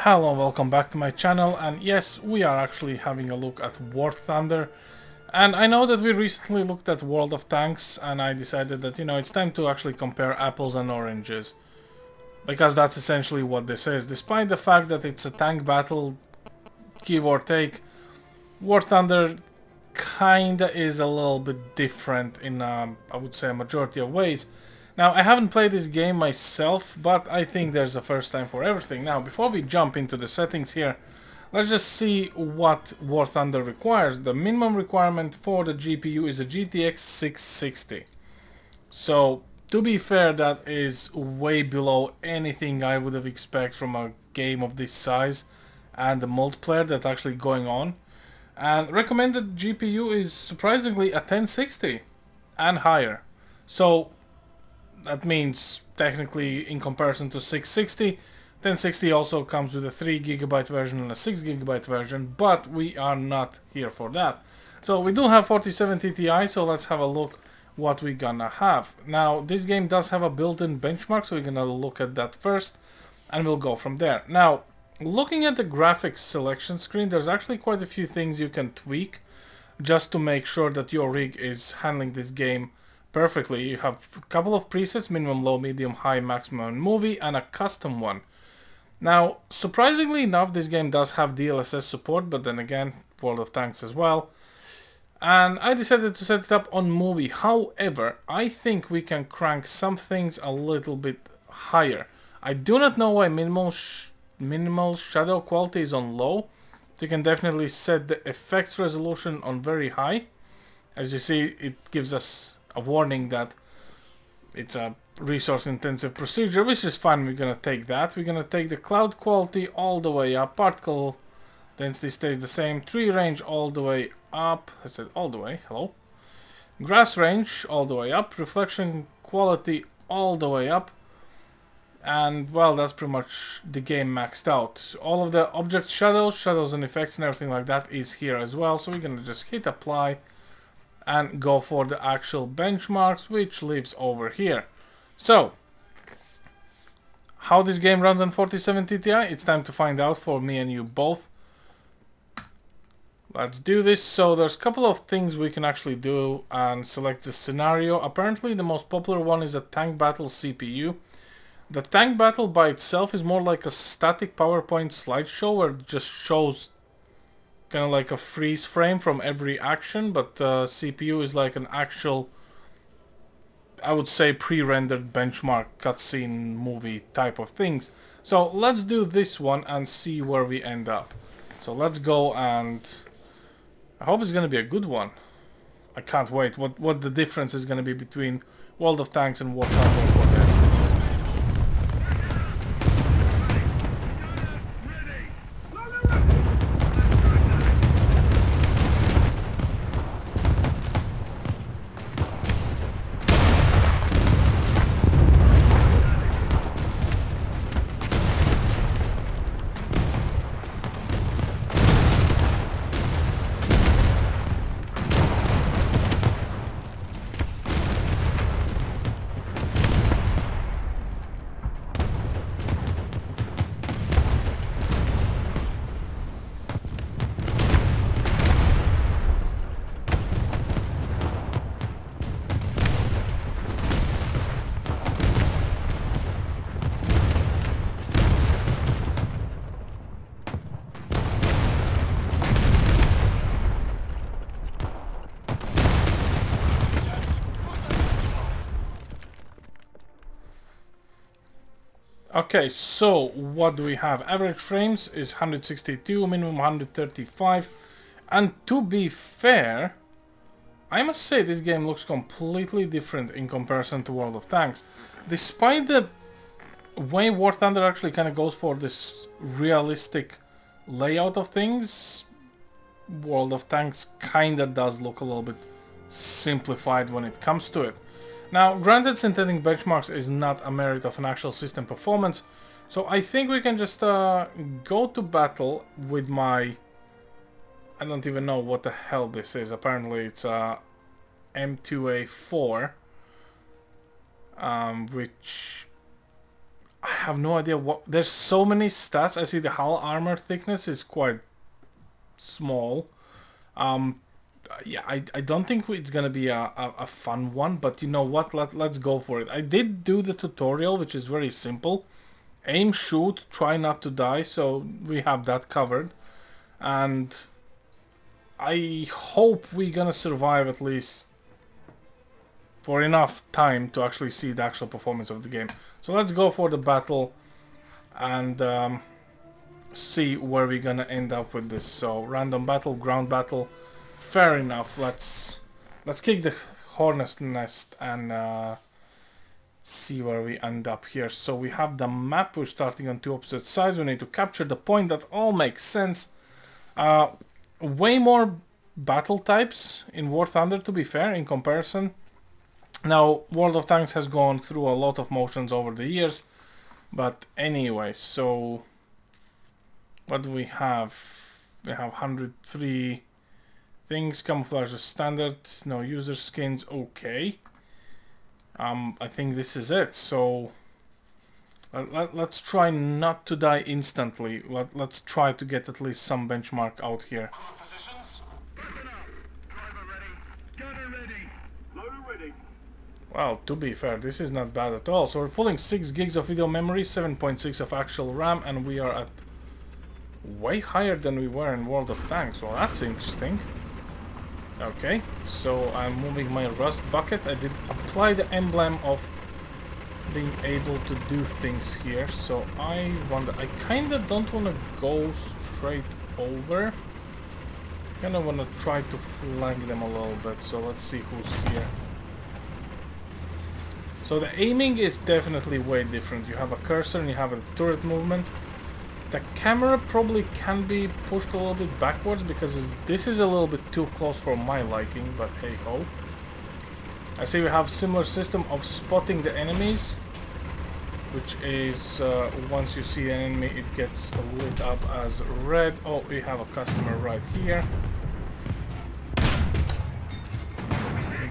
Hello and welcome back to my channel, and yes, we are actually having a look at War Thunder. And I know that we recently looked at World of Tanks, and I decided that, it's time to actually compare apples and oranges. Because that's essentially what this is. Despite the fact that it's a tank battle, give or take, War Thunder kinda is a little bit different in, I would say, a majority of ways. Now, I haven't played this game myself, but I think there's a first time for everything. Now, before we jump into the settings here, let's just see what War Thunder requires. The minimum requirement for the GPU is a GTX 660. So, to be fair, that is way below anything I would have expected from a game of this size and the multiplayer that's actually going on. And recommended GPU is surprisingly a 1060 and higher. So, that means technically in comparison to 660, 1060 also comes with a 3GB version and a 6GB version, but we are not here for that. So we do have 4070 Ti, so let's have a look what we're gonna have. Now this game does have a built-in benchmark, so we're gonna look at that first and we'll go from there. Now, looking at the graphics selection screen, there's actually quite a few things you can tweak just to make sure that your rig is handling this game perfectly. You have a couple of presets: minimum, low, medium, high, maximum, and movie, and a custom one. Now, surprisingly enough, this game does have DLSS support, but then again, World of Tanks as well. And I decided to set it up on movie. However, I think we can crank some things a little bit higher. I do not know why minimal shadow quality is on low. You can definitely set the effects resolution on very high. As you see, it gives us a warning that it's a resource intensive procedure, which is fine. We're gonna take that. We're gonna take the cloud quality all the way up. Particle density stays the same. Tree range all the way up. I said all the way. Hello. Grass range all the way up. Reflection quality all the way up. And well, that's pretty much the game maxed out. All of the object shadows and effects and everything like that is here as well. So we're gonna just hit apply and go for the actual benchmarks, which lives over here. So, how this game runs on 4070 Ti? It's time to find out for me and you both. Let's do this. So there's a couple of things we can actually do and select the scenario. Apparently the most popular one is a tank battle CPU. The tank battle by itself is more like a static PowerPoint slideshow where it just shows kind of like a freeze frame from every action, but CPU is like an actual, I would say, pre-rendered benchmark cutscene movie type of things. So let's do this one and see where we end up. So let's go, and I hope it's gonna be a good one. I can't wait. What the difference is gonna be between World of Tanks and War Thunder for this. Okay, so what do we have? Average frames is 162, minimum 135, and to be fair, I must say this game looks completely different in comparison to World of Tanks. Despite the way War Thunder actually kind of goes for this realistic layout of things, World of Tanks kinda does look a little bit simplified when it comes to it. Now, granted, synthetic benchmarks is not a merit of an actual system performance, so I think we can just go to battle with my... I don't even know what the hell this is. Apparently it's a M2A4, which I have no idea what... There's so many stats. I see the hull armor thickness is quite small. Yeah, I don't think it's gonna be a fun one, but you know what? Let's go for it. I did do the tutorial, which is very simple. Aim, shoot, try not to die, so we have that covered. And I hope we're gonna survive at least for enough time to actually see the actual performance of the game. So let's go for the battle and see where we're gonna end up with this. So random battle, ground battle. Fair enough. Let's kick the hornet's nest and see where we end up here. So we have the map. We're starting on two opposite sides. We need to capture the point. That all makes sense. Way more battle types in War Thunder, to be fair, in comparison. Now, World of Tanks has gone through a lot of motions over the years. But anyway, so what do we have? We have 103 things. Camouflage is standard. No user skins. Okay. I think this is it. So let's try not to die instantly. Let's try to get at least some benchmark out here. Well, to be fair, this is not bad at all. So we're pulling 6 gigs of video memory, 7.6 of actual RAM, and we are at way higher than we were in World of Tanks. Well, that's interesting. Okay, so I'm moving my rust bucket. I did apply the emblem of being able to do things here. So I wonder, I kind of don't want to go straight over. Kind of want to try to flank them a little bit. So let's see who's here. So the aiming is definitely way different. You have a cursor and you have a turret movement. The camera probably can be pushed a little bit backwards because this is a little bit too close for my liking, but hey ho. I see we have similar system of spotting the enemies, which is once you see an enemy it gets lit up as red. Oh, we have a customer right here.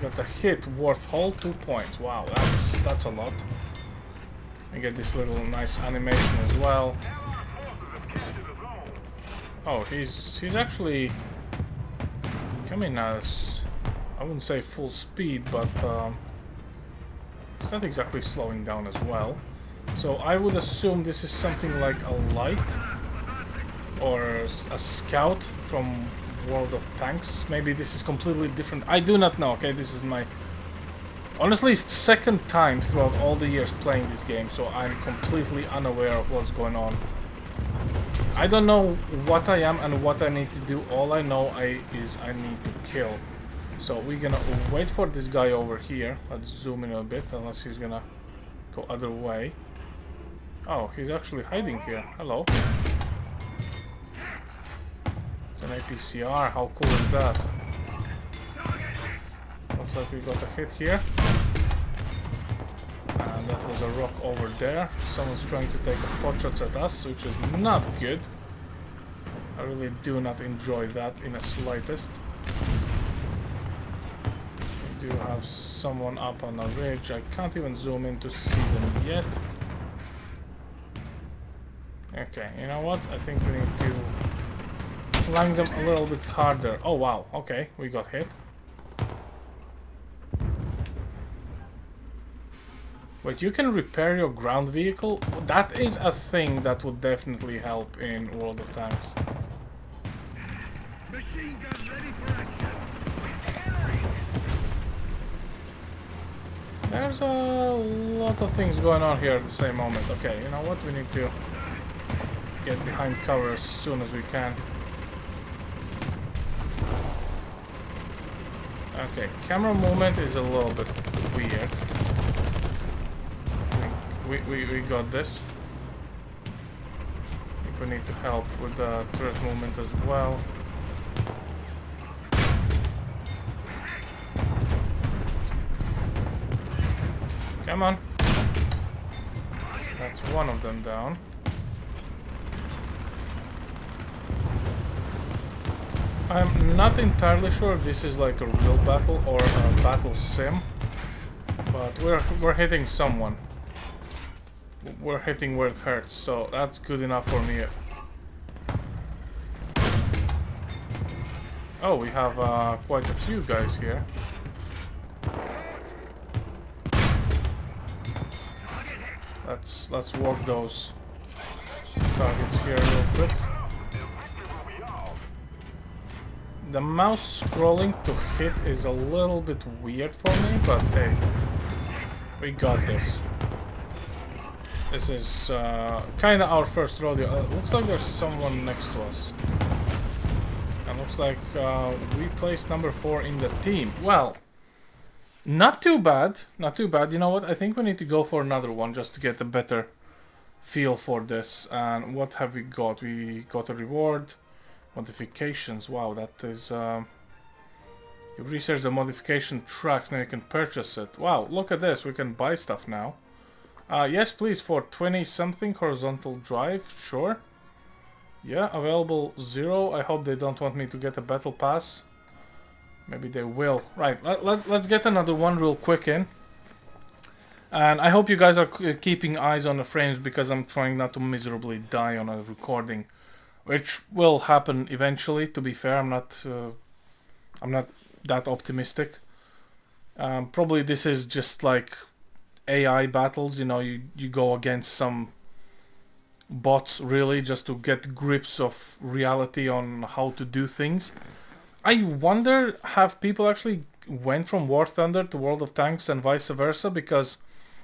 Got a hit worth whole 2 points. Wow, that's a lot. I get this little nice animation as well. Oh, he's actually coming as, I wouldn't say full speed, but it's not exactly slowing down as well. So I would assume this is something like a light or a scout from World of Tanks. Maybe this is completely different. I do not know. Okay, this is my honestly second time throughout all the years playing this game, so I'm completely unaware of what's going on. I don't know what I am and what I need to do. All I know is I need to kill. So we're gonna wait for this guy over here. Let's zoom in a bit, unless he's gonna go other way. Oh, he's actually hiding here. Hello. It's an APCR, how cool is that? Looks like we got a hit here. And that was a rock over there. Someone's trying to take a pot shots at us, which is not good. I really do not enjoy that in the slightest. We do have someone up on a ridge. I can't even zoom in to see them yet. Okay, you know what? I think we need to flank them a little bit harder. Oh wow, okay, we got hit. Wait, you can repair your ground vehicle? That is a thing that would definitely help in World of Tanks. Machine gun ready for action. There's a lot of things going on here at the same moment. Okay, you know what? We need to get behind cover as soon as we can. Okay, camera movement is a little bit weird. We got this. I think we need to help with the turret movement as well. Come on. That's one of them down. I'm not entirely sure if this is like a real battle or a battle sim, but we're hitting someone. we're hitting where it hurts, so that's good enough for me. Oh, we have quite a few guys here. Let's work those targets here real quick. The mouse scrolling to hit is a little bit weird for me, but hey, we got this. This is kind of our first rodeo. Looks like there's someone next to us. And looks like we placed number 4 in the team. Well, not too bad. Not too bad. You know what? I think we need to go for another one just to get a better feel for this. And what have we got? We got a reward. Modifications. Wow, that is... you've researched the modification tracks. Now you can purchase it. Wow, look at this. We can buy stuff now. Yes, please, for 20 something horizontal drive. Sure. Yeah, available 0. I hope they don't want me to get a battle pass. Maybe they will. Right, let's get another one real quick in. And I hope you guys are keeping eyes on the frames, because I'm trying not to miserably die on a recording. Which will happen eventually, to be fair. I'm not that optimistic. Probably this is just like AI battles, you know, you go against some bots really just to get grips of reality on how to do things. I wonder, have people actually went from War Thunder to World of Tanks and vice versa? Because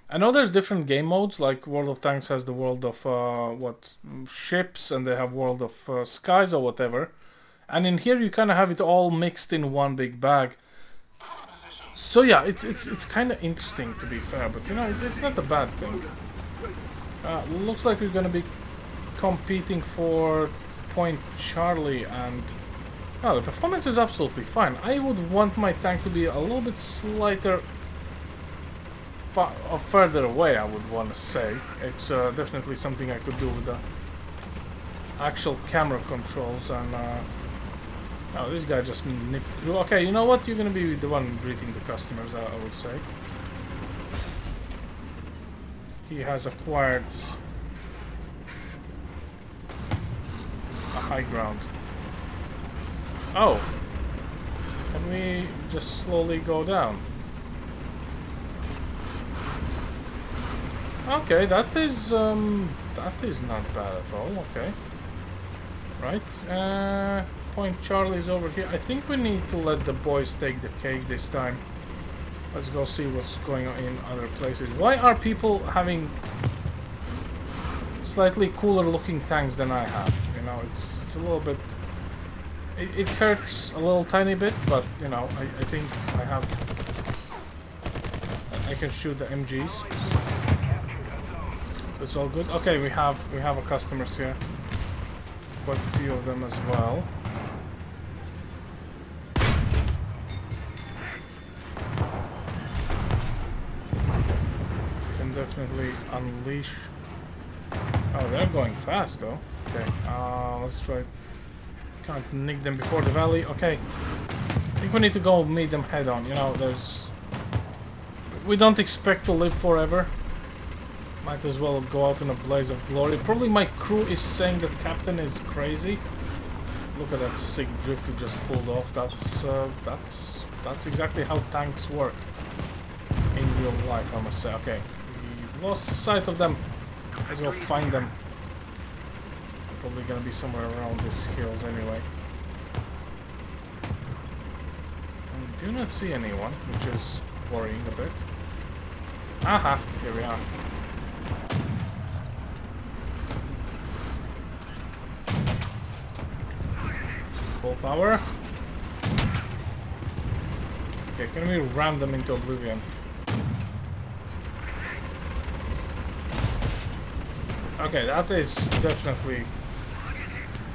I know there's different game modes, like World of Tanks has the world of ships, and they have World of Skies or whatever. And in here you kind of have it all mixed in one big bag. So yeah, it's kind of interesting, to be fair, but you know, it's not a bad thing. Looks like we're gonna be competing for Point Charlie, and the performance is absolutely fine. I would want my tank to be a little bit slighter, further away, I would want to say. It's definitely something I could do with the actual camera controls, and oh, this guy just nipped through. Okay, you know what? You're gonna be the one greeting the customers, I would say. He has acquired a high ground. Oh! Can we just slowly go down? Okay, that is not bad at all. Okay. Right. Point Charlie's over here. I think we need to let the boys take the cake this time. Let's go see what's going on in other places. Why are people having slightly cooler looking tanks than I have? You know, it's a little bit... It hurts a little tiny bit, but you know, I think I can shoot the MGs. It's all good. Okay, we have our customers here. Quite a few of them as well. Can definitely unleash. Oh, they're going fast though. Okay, let's try. Can't nick them before the valley. Okay, I think we need to go meet them head on. You know, we don't expect to live forever. Might as well go out in a blaze of glory. Probably my crew is saying that Captain is crazy. Look at that sick drift he just pulled off. That's exactly how tanks work in real life, I must say. Okay, we've lost sight of them. Let's go find them. They're probably gonna be somewhere around these hills anyway. I do not see anyone, which is worrying a bit. Aha, here we are. Full power. Okay, can we ram them into oblivion? Okay, that is definitely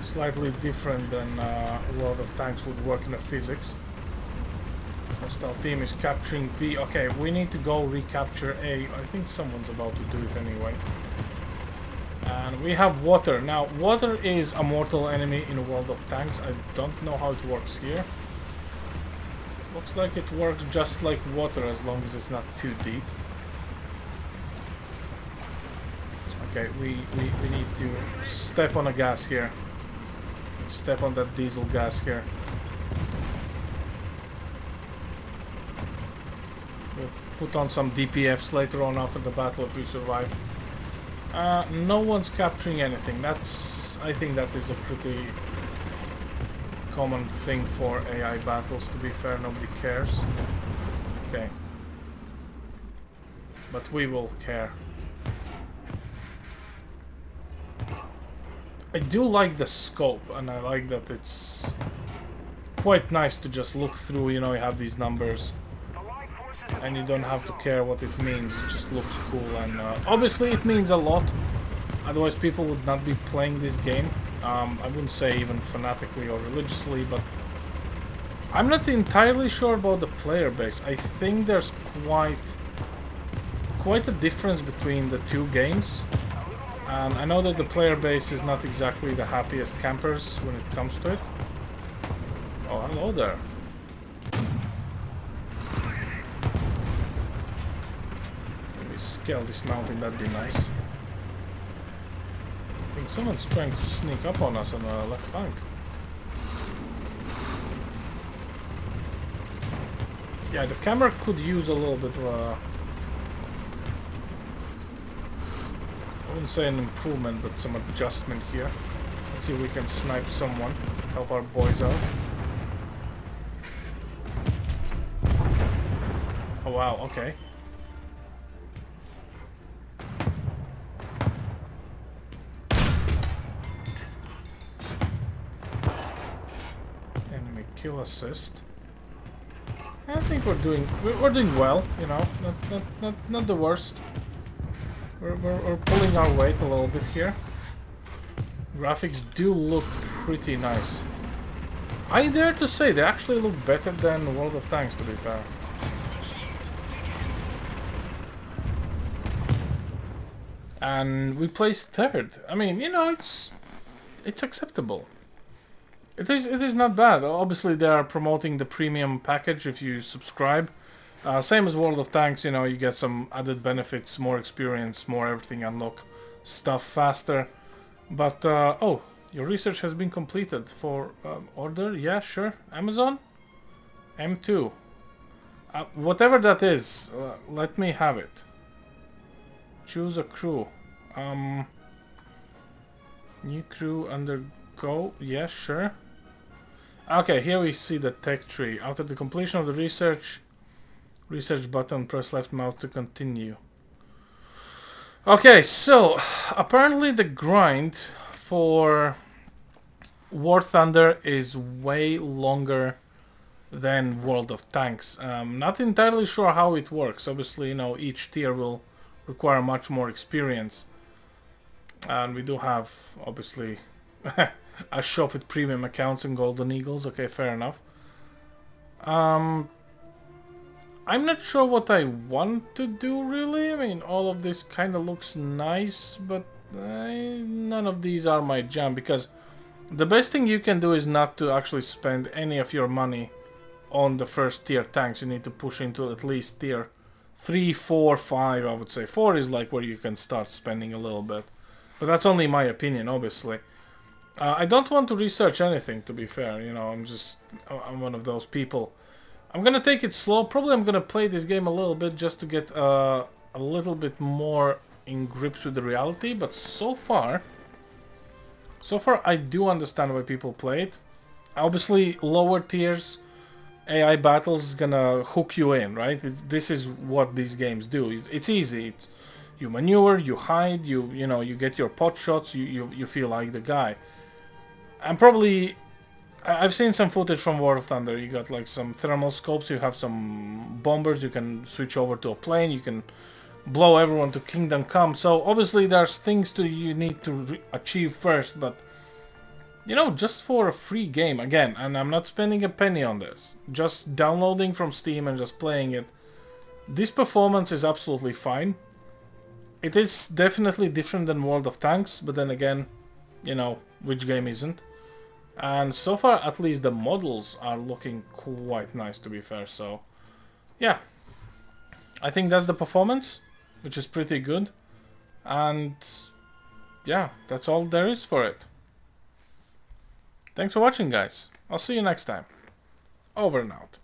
slightly different than World of Tanks would work in the physics. Hostile team is capturing B. Okay, we need to go recapture A. I think someone's about to do it anyway. And we have water. Now, water is a mortal enemy in World of Tanks. I don't know how it works here. Looks like it works just like water as long as it's not too deep. Okay, we need to step on a gas here. Step on that diesel gas here. We'll put on some DPFs later on after the battle if we survive. No one's capturing anything. I think that is a pretty common thing for AI battles, to be fair. Nobody cares. Okay. But we will care. I do like the scope, and I like that it's quite nice to just look through, you know, you have these numbers and you don't have to care what it means, it just looks cool, and obviously it means a lot, otherwise people would not be playing this game. I wouldn't say even fanatically or religiously, but I'm not entirely sure about the player base. I think there's quite a difference between the two games. I know that the player base is not exactly the happiest campers when it comes to it. Oh, hello there. Maybe scale this mountain, that'd be nice. I think someone's trying to sneak up on us on the left flank. Yeah, the camera could use a little bit of a... I wouldn't say an improvement, but some adjustment here. Let's see if we can snipe someone, help our boys out. Oh wow, okay. Enemy kill assist. I think we're doing well, you know, not the worst. We're pulling our weight a little bit here. Graphics do look pretty nice. I dare to say they actually look better than World of Tanks, to be fair. And we placed third. I mean, you know, it's acceptable. It is not bad. Obviously, they are promoting the premium package if you subscribe. Same as World of Tanks, you know, you get some added benefits, more experience, more everything, unlock stuff faster. But, oh, your research has been completed for order. Yeah, sure. Amazon? M2. Whatever that is, let me have it. Choose a crew. New crew undergo. Yeah, sure. Okay, here we see the tech tree. After the completion of the research button, press left mouse to continue. Okay, so apparently the grind for War Thunder is way longer than World of Tanks. Not entirely sure how it works. Obviously, you know, each tier will require much more experience. And we do have, obviously, a shop with premium accounts and Golden Eagles. Okay, fair enough. I'm not sure what I want to do, really. I mean, all of this kind of looks nice, but none of these are my jam, because the best thing you can do is not to actually spend any of your money on the first tier tanks. You need to push into at least tier 3, 4, 5, I would say. 4 is like where you can start spending a little bit. But that's only my opinion, obviously. I don't want to research anything, to be fair. You know, I'm one of those people. I'm gonna take it slow. Probably I'm gonna play this game a little bit just to get a little bit more in grips with the reality. But so far I do understand why people play it. Obviously, lower tiers, AI battles is gonna hook you in, right? This is what these games do. It's easy. You maneuver, you hide, you know, you get your pot shots, you feel like the guy. And probably, I've seen some footage from War of Thunder. You got like some thermal scopes, you have some bombers, you can switch over to a plane, you can blow everyone to Kingdom Come. So obviously there's things you need to achieve first, but you know, just for a free game, again, and I'm not spending a penny on this, just downloading from Steam and just playing it, this performance is absolutely fine. It is definitely different than World of Tanks, but then again, you know, which game isn't? And so far, at least the models are looking quite nice, to be fair. So, yeah, I think that's the performance, which is pretty good. And yeah, that's all there is for it. Thanks for watching, guys. I'll see you next time. Over and out.